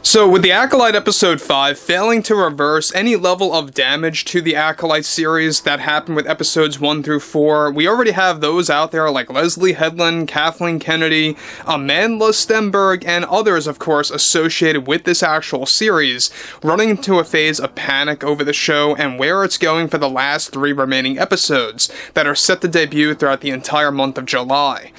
So, with the Acolyte Episode 5 failing to reverse any level of damage to the Acolyte series that happened with Episodes 1 through 4, we already have those out there like Leslie Headland, Kathleen Kennedy, Amandla Stenberg, and others, of course, associated with this actual series, running into a phase of panic over the show and where it's going for the last 3 remaining episodes that are set to debut throughout the entire month of July.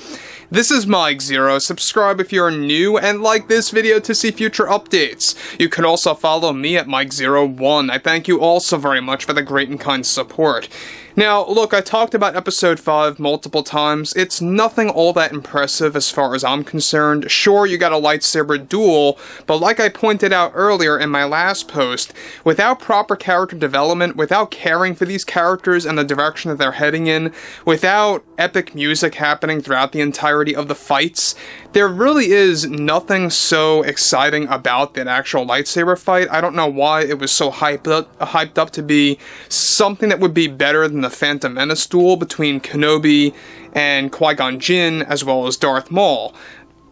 This is Mike Zero. Subscribe if you're new and like this video to see future updates. You can also follow me at Mike01. I thank you all so very much for the great and kind support. Now, look, I talked about Episode 5 multiple times. It's nothing all that impressive as far as I'm concerned. Sure, you got a lightsaber duel, but like I pointed out earlier in my last post, without proper character development, without caring for these characters and the direction that they're heading in, without epic music happening throughout the entirety of the fights, there really is nothing so exciting about that actual lightsaber fight. I don't know why it was so hyped up to be something that would be better than the Phantom Menace duel between Kenobi and Qui-Gon Jinn, as well as Darth Maul.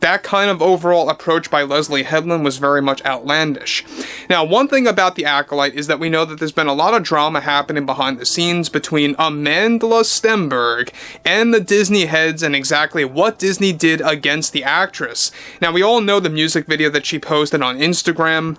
That kind of overall approach by Leslie Headland was very much outlandish. Now, one thing about the Acolyte is that we know that there's been a lot of drama happening behind the scenes between Amandla Stenberg and the Disney heads and exactly what Disney did against the actress. Now, we all know the music video that she posted on Instagram,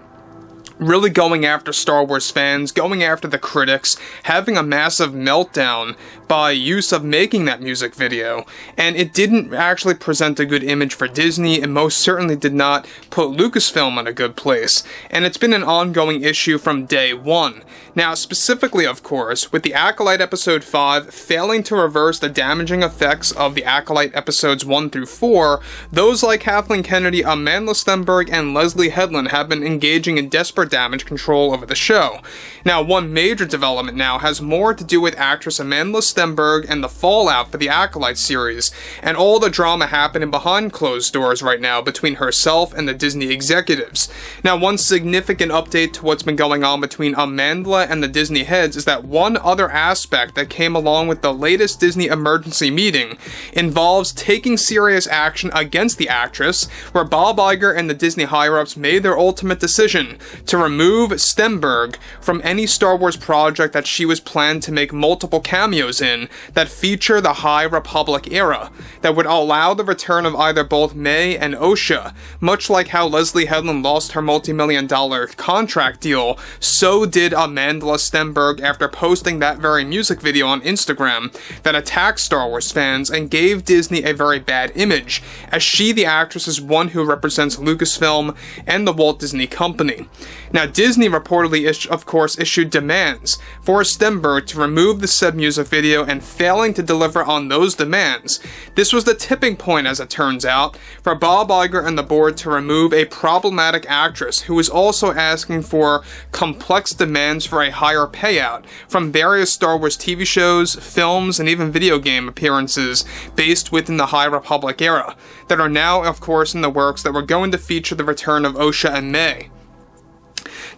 really going after Star Wars fans, going after the critics, having a massive meltdown by use of making that music video, and it didn't actually present a good image for Disney, and most certainly did not put Lucasfilm in a good place, and it's been an ongoing issue from day one. Now, specifically, of course, with the Acolyte Episode 5 failing to reverse the damaging effects of the Acolyte Episodes 1 through 4, those like Kathleen Kennedy, Amandla Stenberg, and Leslie Headland have been engaging in desperate damage control over the show. Now, one major development now has more to do with actress Amandla Stenberg and the fallout for the Acolyte series, and all the drama happening behind closed doors right now between herself and the Disney executives. Now, one significant update to what's been going on between Amandla and the Disney heads is that one other aspect that came along with the latest Disney emergency meeting involves taking serious action against the actress, where Bob Iger and the Disney higher-ups made their ultimate decision to remove Stenberg from any Star Wars project that she was planned to make multiple cameos in that feature the High Republic era, that would allow the return of either both May and Osha. Much like how Leslie Headland lost her multi-million-dollar contract deal, so did Amandla Stenberg after posting that very music video on Instagram that attacked Star Wars fans and gave Disney a very bad image, as she, the actress, is one who represents Lucasfilm and the Walt Disney Company. Now, Disney reportedly, of course, issued demands for Stenberg to remove the said music video, and failing to deliver on those demands. This was the tipping point, as it turns out, for Bob Iger and the board to remove a problematic actress who was also asking for complex demands for a higher payout from various Star Wars TV shows, films, and even video game appearances based within the High Republic era, that are now, of course, in the works that were going to feature the return of Osha and May.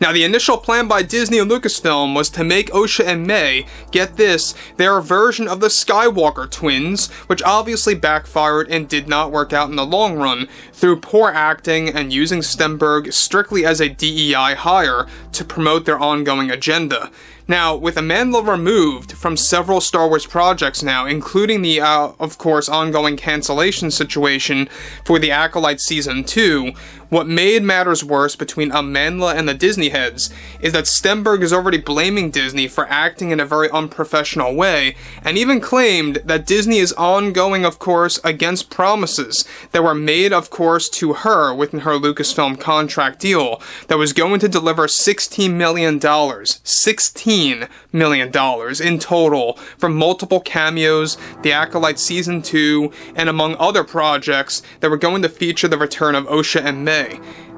Now, the initial plan by Disney and Lucasfilm was to make Osha and May, get this, their version of the Skywalker twins, which obviously backfired and did not work out in the long run through poor acting and using Stenberg strictly as a DEI hire to promote their ongoing agenda. Now, with Amandla removed from several Star Wars projects now, including the, of course, ongoing cancellation situation for the Acolyte Season 2, what made matters worse between Amandla and the Disney heads is that Stenberg is already blaming Disney for acting in a very unprofessional way, and even claimed that Disney is ongoing, of course, against promises that were made, of course, to her within her Lucasfilm contract deal that was going to deliver $16 million. $16 million in total from multiple cameos, the Acolyte Season 2, and among other projects that were going to feature the return of Osha and May.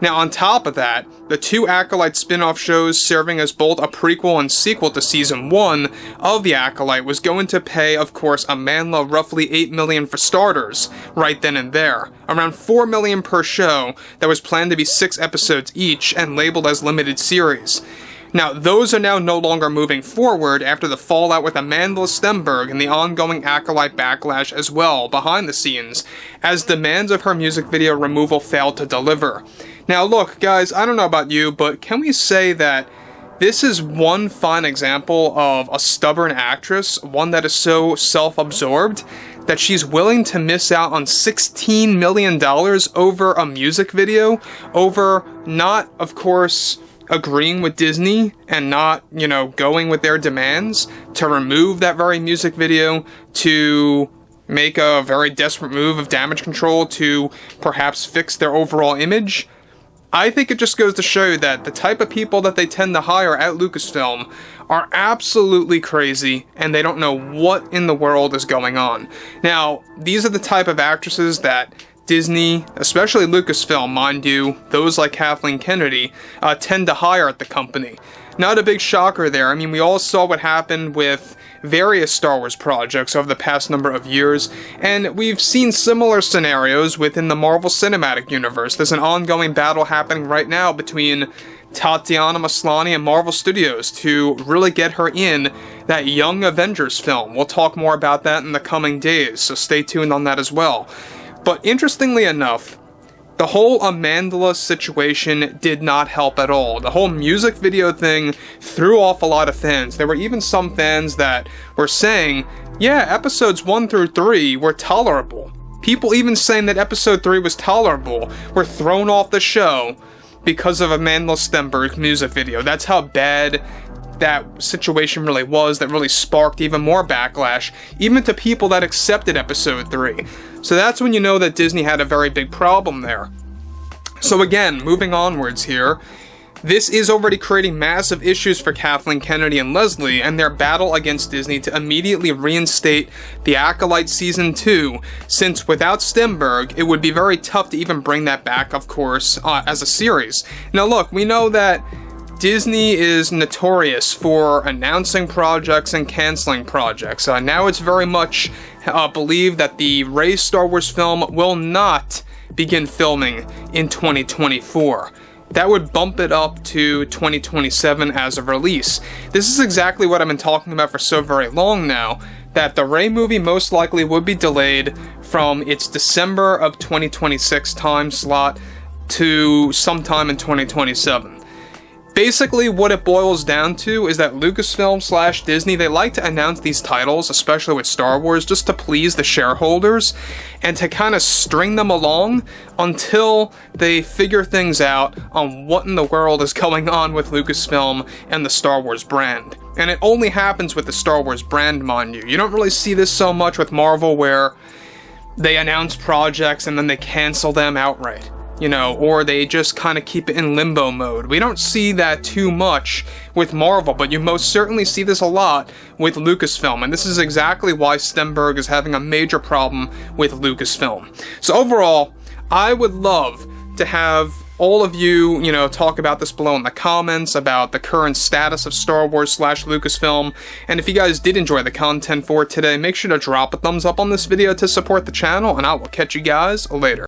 Now, on top of that, the 2 Acolyte spin-off shows serving as both a prequel and sequel to Season 1 of the Acolyte was going to pay, of course, Amandla roughly $8 million for starters, right then and there. Around $4 million per show that was planned to be 6 episodes each and labeled as limited series. Now, those are now no longer moving forward after the fallout with Amandla Stenberg and the ongoing Acolyte backlash as well, behind the scenes, as demands of her music video removal failed to deliver. Now look, guys, I don't know about you, but can we say that this is one fine example of a stubborn actress, one that is so self-absorbed, that she's willing to miss out on $16 million over a music video, over not, of course, agreeing with Disney and not, going with their demands to remove that very music video, to make a very desperate move of damage control to perhaps fix their overall image. I think it just goes to show that the type of people that they tend to hire at Lucasfilm are absolutely crazy, and they don't know what in the world is going on. Now, these are the type of actresses that Disney, especially Lucasfilm, mind you, those like Kathleen Kennedy, tend to hire at the company. Not a big shocker there. I mean, we all saw what happened with various Star Wars projects over the past number of years, and we've seen similar scenarios within the Marvel Cinematic Universe. There's an ongoing battle happening right now between Tatiana Maslany and Marvel Studios to really get her in that Young Avengers film. We'll talk more about that in the coming days, so stay tuned on that as well. But interestingly enough, the whole Amandla situation did not help at all. The whole music video thing threw off a lot of fans. There were even some fans that were saying, yeah, episodes 1 through 3 were tolerable. People even saying that episode 3 was tolerable were thrown off the show because of Amandla Stenberg's music video. That's how bad that situation really was, that really sparked even more backlash, even to people that accepted episode 3. So that's when you know that Disney had a very big problem there. So again, moving onwards here, this is already creating massive issues for Kathleen Kennedy and Leslie and their battle against Disney to immediately reinstate the Acolyte Season 2, since without Stenberg, it would be very tough to even bring that back, of course, as a series. Now look, we know that Disney is notorious for announcing projects and canceling projects. Now it's very much believed that the Rey Star Wars film will not begin filming in 2024. That would bump it up to 2027 as a release. This is exactly what I've been talking about for so very long now, that the Rey movie most likely would be delayed from its December of 2026 time slot to sometime in 2027. Basically, what it boils down to is that Lucasfilm / Disney, they like to announce these titles, especially with Star Wars, just to please the shareholders and to kind of string them along until they figure things out on what in the world is going on with Lucasfilm and the Star Wars brand. And it only happens with the Star Wars brand, mind you. You don't really see this so much with Marvel, where they announce projects and then they cancel them outright. Or they just kind of keep it in limbo mode. We don't see that too much with Marvel, but you most certainly see this a lot with Lucasfilm, and this is exactly why Stenberg is having a major problem with Lucasfilm. So overall, I would love to have all of you, talk about this below in the comments, about the current status of Star Wars / Lucasfilm, and if you guys did enjoy the content for today, make sure to drop a thumbs up on this video to support the channel, and I will catch you guys later.